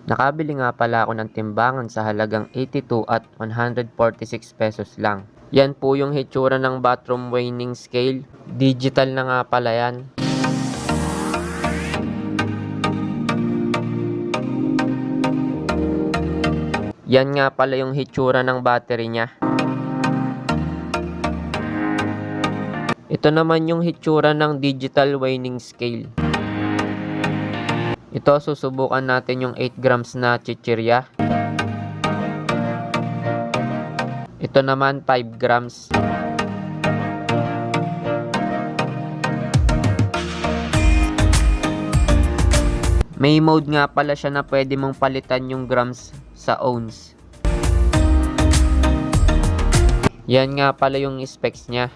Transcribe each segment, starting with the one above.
Nakabili nga pala ako ng timbangan sa halagang 82 at 146 pesos lang. Yan po yung hitsura ng bathroom weighing scale. Digital na nga pala yan. Yan nga pala yung hitsura ng battery niya. Ito naman yung hitsura ng digital weighing scale. Ito, susubukan natin yung 8 grams na chichirya. Ito naman 5 grams. May mode nga pala siya na pwede mong palitan yung grams sa ounce. Yan nga pala yung specs niya.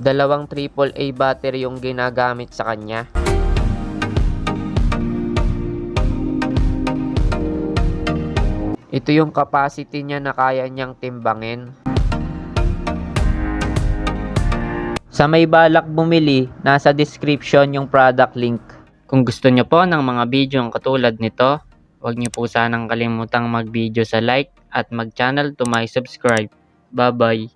Dalawang AAA battery yung ginagamit sa kanya. Ito yung capacity niya na kaya niyang timbangin. Sa may balak bumili, nasa description yung product link. Kung gusto niyo po ng mga video katulad nito, huwag niyo po sanang kalimutang mag-video sa like at mag-channel to my subscribe. Bye-bye!